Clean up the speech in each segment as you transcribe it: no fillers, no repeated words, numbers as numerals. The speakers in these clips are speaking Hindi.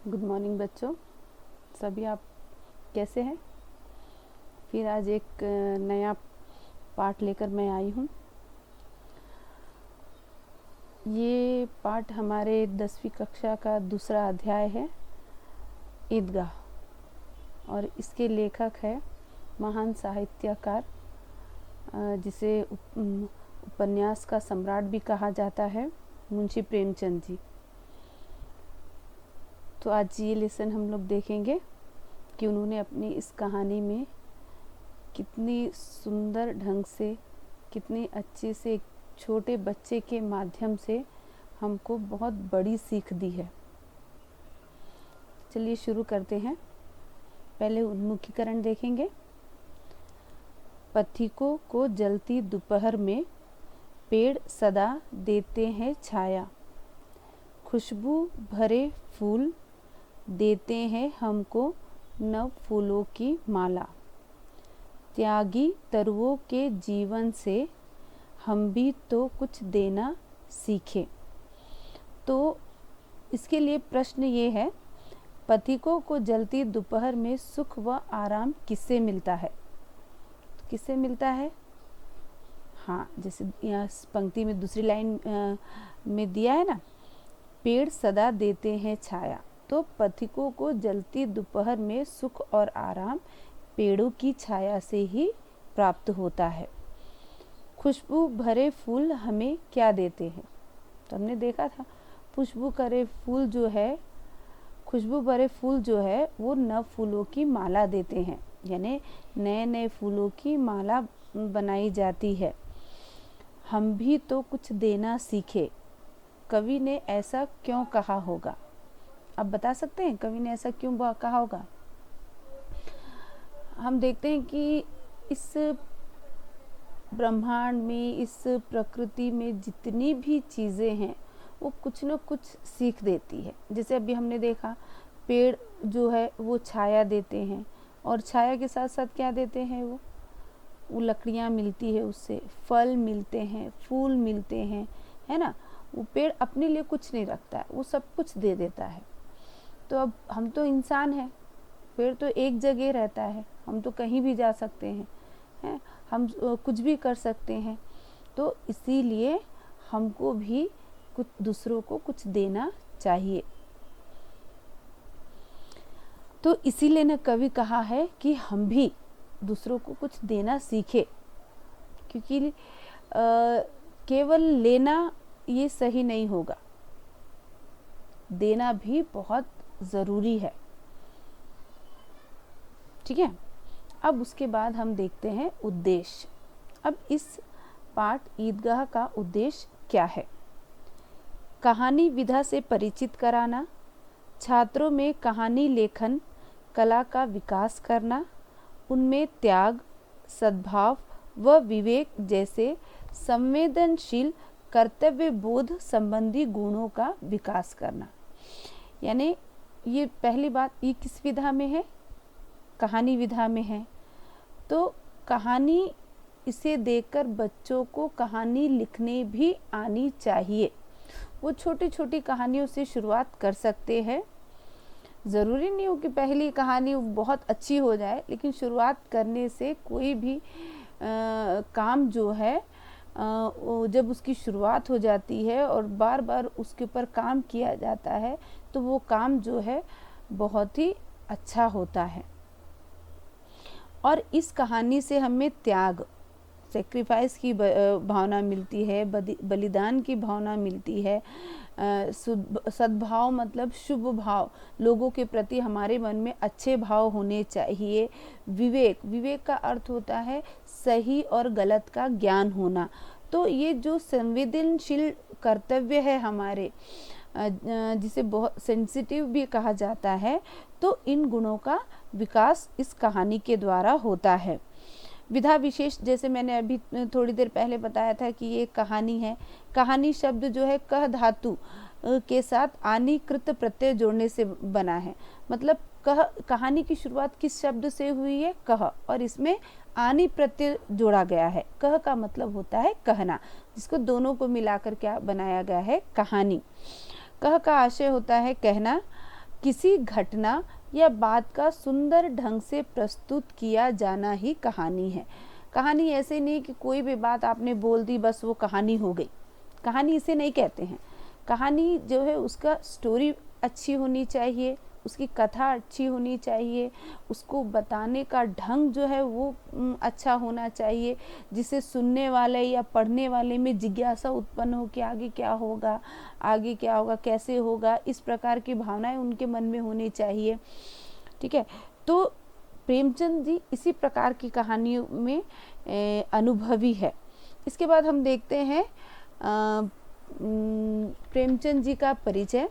गुड मॉर्निंग बच्चों, सभी आप कैसे हैं। फिर आज एक नया पाठ लेकर मैं आई हूँ। ये पाठ हमारे 10वीं कक्षा का दूसरा अध्याय है, ईदगाह, और इसके लेखक है महान साहित्यकार जिसे उपन्यास का सम्राट भी कहा जाता है, मुंशी प्रेमचंद जी। तो आज ये लेसन हम लोग देखेंगे कि उन्होंने अपनी इस कहानी में कितनी सुंदर ढंग से, कितनी अच्छे से एक छोटे बच्चे के माध्यम से हमको बहुत बड़ी सीख दी है। चलिए शुरू करते हैं। पहले उन्मुखीकरण देखेंगे। पथिकों को जलती दोपहर में पेड़ सदा देते हैं छाया, खुशबू भरे फूल देते हैं हमको नव फूलों की माला, त्यागी तरुओं के जीवन से हम भी तो कुछ देना सीखे। तो इसके लिए प्रश्न ये है, पथिकों को जलती दोपहर में सुख व आराम किससे मिलता है? किससे मिलता है? हाँ, जैसे यहाँ पंक्ति में दूसरी लाइन में दिया है ना, पेड़ सदा देते हैं छाया। तो पथिकों को जलती दोपहर में सुख और आराम पेड़ों की छाया से ही प्राप्त होता है। खुशबू भरे फूल हमें क्या देते हैं? तो हमने देखा था खुशबू भरे फूल जो है वो नव फूलों की माला देते हैं, यानी नए नए फूलों की माला बनाई जाती है। हम भी तो कुछ देना सीखे। कवि ने ऐसा क्यों कहा होगा? आप बता सकते हैं कवि ने ऐसा क्यों कहा होगा? हम देखते हैं कि इस ब्रह्मांड में, इस प्रकृति में जितनी भी चीज़ें हैं वो कुछ न कुछ सीख देती है। जैसे अभी हमने देखा, पेड़ जो है वो छाया देते हैं, और छाया के साथ साथ क्या देते हैं? वो लकड़ियाँ मिलती है, उससे फल मिलते हैं, फूल मिलते हैं, है ना। वो पेड़ अपने लिए कुछ नहीं रखता है, वो सब कुछ दे देता है। तो अब हम तो इंसान हैं, पेड़ तो एक जगह रहता है, हम तो कहीं भी जा सकते हैं, हम कुछ भी कर सकते हैं। तो इसीलिए हमको भी कुछ दूसरों को कुछ देना चाहिए। तो इसीलिए न कवि कहा है कि हम भी दूसरों को कुछ देना सीखे, क्योंकि केवल लेना ये सही नहीं होगा, देना भी बहुत ज़रूरी है। ठीक है। अब उसके बाद हम देखते हैं उद्देश्य। अब इस पाठ ईदगाह का उद्देश्य क्या है? कहानी विधा से परिचित कराना, छात्रों में कहानी लेखन कला का विकास करना, उनमें त्याग, सद्भाव व विवेक जैसे संवेदनशील कर्तव्य बोध संबंधी गुणों का विकास करना। यानी ये पहली बात, ये किस विधा में है? कहानी विधा में है। तो कहानी, इसे देखकर बच्चों को कहानी लिखने भी आनी चाहिए। वो छोटी छोटी कहानियों से शुरुआत कर सकते हैं। ज़रूरी नहीं हो कि पहली कहानी बहुत अच्छी हो जाए, लेकिन शुरुआत करने से कोई भी काम जो है जब उसकी शुरुआत हो जाती है और बार बार उसके ऊपर काम किया जाता है, तो वो काम जो है बहुत ही अच्छा होता है। और इस कहानी से हमें त्याग, सेक्रीफाइस की भावना मिलती है, बलिदान की भावना मिलती है, सद्भाव मतलब शुभ भाव, लोगों के प्रति हमारे मन में अच्छे भाव होने चाहिए। विवेक का अर्थ होता है सही और गलत का ज्ञान होना। तो ये जो संवेदनशील कर्तव्य है हमारे, जिसे बहुत सेंसिटिव भी कहा जाता है, तो इन गुणों का विकास इस कहानी के द्वारा होता है। विधा विशेष, जैसे मैंने अभी थोड़ी देर पहले बताया था कि ये कहानी है। कहानी शब्द जो है कह धातु के साथ आनी कृत प्रत्यय जोड़ने से बना है। मतलब कहानी की शुरुआत किस शब्द से हुई है? कह, और इसमें आनी प्रत्यय जोड़ा गया है। कह का मतलब होता है कहना, जिसको दोनों को मिलाकर क्या बनाया गया है? कहानी। कह का आशय होता है कहना, किसी घटना या बात का सुंदर ढंग से प्रस्तुत किया जाना ही कहानी है। कहानी ऐसे नहीं कि कोई भी बात आपने बोल दी बस वो कहानी हो गई, कहानी इसे नहीं कहते हैं। कहानी जो है उसका स्टोरी अच्छी होनी चाहिए, उसकी कथा अच्छी होनी चाहिए, उसको बताने का ढंग जो है वो अच्छा होना चाहिए, जिसे सुनने वाले या पढ़ने वाले में जिज्ञासा उत्पन्न हो कि आगे क्या होगा, आगे क्या होगा, कैसे होगा, इस प्रकार की भावनाएं उनके मन में होनी चाहिए। ठीक है, तो प्रेमचंद जी इसी प्रकार की कहानियों में अनुभवी है। इसके बाद हम देखते हैं प्रेमचंद जी का परिचय,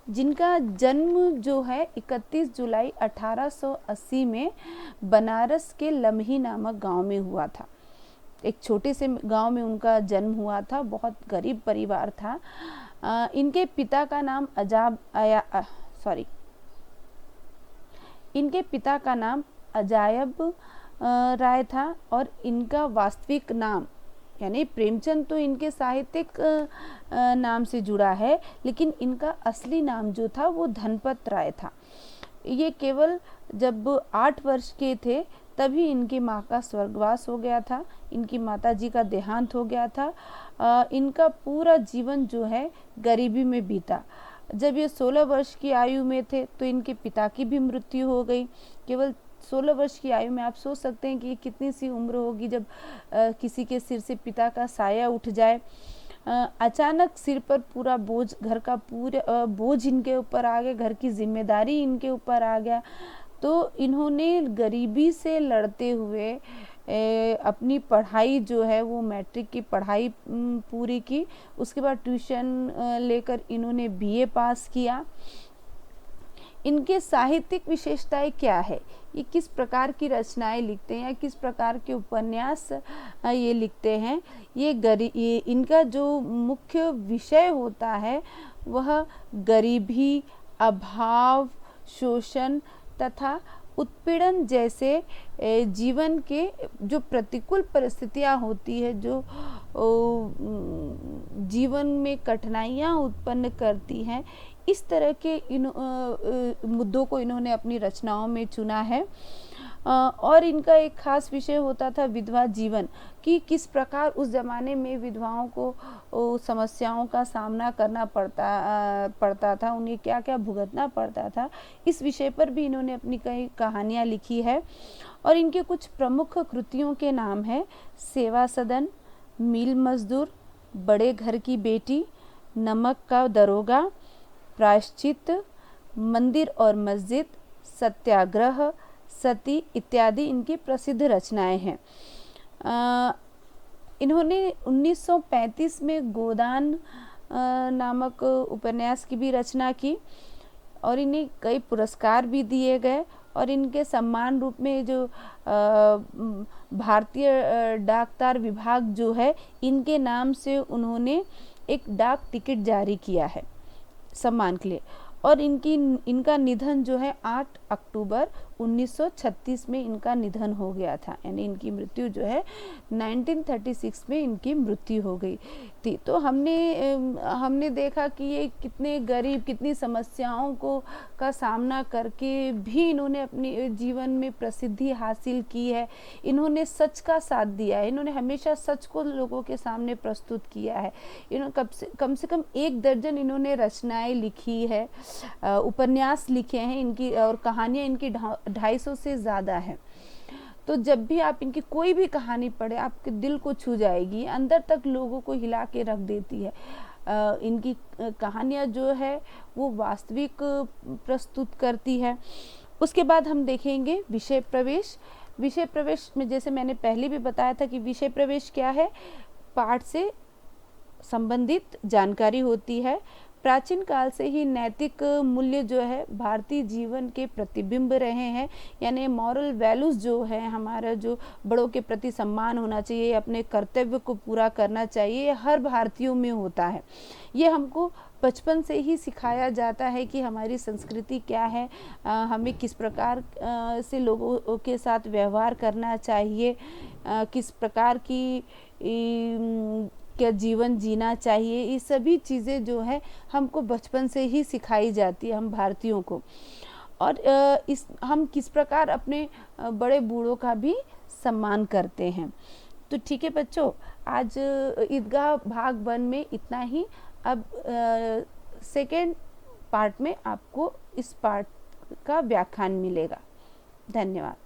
जिनका जन्म जो है 31 जुलाई 1880 में बनारस के लम्ही नामक गांव में हुआ था। एक छोटे से गांव में उनका जन्म हुआ था, बहुत गरीब परिवार था। इनके पिता का नाम इनके पिता का नाम अजायब राय था और इनका वास्तविक नाम, यानी प्रेमचंद तो इनके साहित्यिक नाम से जुड़ा है, लेकिन इनका असली नाम जो था वो धनपत राय था। ये केवल जब 8 वर्ष के थे तभी इनकी माँ का स्वर्गवास हो गया था, इनकी माता जी का देहांत हो गया था। इनका पूरा जीवन जो है गरीबी में बीता। जब ये 16 वर्ष की आयु में थे तो इनके पिता की भी मृत्यु हो गई। केवल 16 वर्ष की आयु में आप सोच सकते हैं कि कितनी सी उम्र होगी जब किसी के सिर से पिता का साया उठ जाए। अचानक सिर पर पूरा बोझ, घर का पूरा बोझ इनके ऊपर आ गया, घर की जिम्मेदारी इनके ऊपर आ गया। तो इन्होंने गरीबी से लड़ते हुए अपनी पढ़ाई जो है वो मैट्रिक की पढ़ाई पूरी की। उसके बाद ट्यूशन लेकर इन्होंने बीए पास किया। इनके साहित्यिक विशेषताएं क्या है, ये किस प्रकार की रचनाएं लिखते हैं या किस प्रकार के उपन्यास ये लिखते हैं, ये इनका जो मुख्य विषय होता है वह गरीबी, अभाव, शोषण तथा उत्पीड़न जैसे जीवन के जो प्रतिकूल परिस्थितियां होती है, जो जीवन में कठिनाइयां उत्पन्न करती हैं, इस तरह के मुद्दों को इन्होंने अपनी रचनाओं में चुना है। और इनका एक खास विषय होता था विधवा जीवन, कि किस प्रकार उस ज़माने में विधवाओं को समस्याओं का सामना करना पड़ता था, उन्हें क्या क्या भुगतना पड़ता था। इस विषय पर भी इन्होंने अपनी कई कहानियाँ लिखी है। और इनके कुछ प्रमुख कृतियों के नाम है सेवा सदन, मील मजदूर, बड़े घर की बेटी, नमक का दरोगा, प्रायश्चित, मंदिर और मस्जिद, सत्याग्रह, सती इत्यादि इनकी प्रसिद्ध रचनाएं हैं। इन्होंने 1935 में गोदान नामक उपन्यास की भी रचना की और इन्हें कई पुरस्कार भी दिए गए। और इनके सम्मान रूप में जो भारतीय डाकतार विभाग जो है, इनके नाम से उन्होंने एक डाक टिकट जारी किया है सम्मान के लिए। और इनका निधन जो है 8 अक्टूबर 1936 में इनका निधन हो गया था, यानी इनकी मृत्यु जो है 1936 में इनकी मृत्यु हो गई थी। तो हमने देखा कि ये कितने गरीब, कितनी समस्याओं का सामना करके भी इन्होंने अपने जीवन में प्रसिद्धि हासिल की है। इन्होंने सच का साथ दिया है, इन्होंने हमेशा सच को लोगों के सामने प्रस्तुत किया है। इन्होंने कम से कम 1 दर्जन इन्होंने रचनाएं लिखी है, उपन्यास लिखे हैं इनकी, और कहानियाँ इनकी 250 से ज़्यादा है। तो जब भी आप इनकी कोई भी कहानी पढ़े आपके दिल को छू जाएगी, अंदर तक लोगों को हिला के रख देती है। इनकी कहानियाँ जो है वो वास्तविक प्रस्तुत करती है। उसके बाद हम देखेंगे विषय प्रवेश। विषय प्रवेश में जैसे मैंने पहले भी बताया था कि विषय प्रवेश क्या है, पाठ से संबंधित जानकारी होती है। प्राचीन काल से ही नैतिक मूल्य जो है भारतीय जीवन के प्रतिबिंब रहे हैं, यानी मॉरल वैल्यूज़ जो है हमारा, जो बड़ों के प्रति सम्मान होना चाहिए, अपने कर्तव्य को पूरा करना चाहिए, ये हर भारतीयों में होता है। ये हमको बचपन से ही सिखाया जाता है कि हमारी संस्कृति क्या है, हमें किस प्रकार से लोगों के साथ व्यवहार करना चाहिए, किस प्रकार की क्या जीवन जीना चाहिए, ये सभी चीज़ें जो है हमको बचपन से ही सिखाई जाती है हम भारतीयों को। और इस हम किस प्रकार अपने बड़े बूढ़ों का भी सम्मान करते हैं। तो ठीक है बच्चों, आज ईदगाह भाग 1 में इतना ही। अब सेकेंड पार्ट में आपको इस पार्ट का व्याख्यान मिलेगा। धन्यवाद।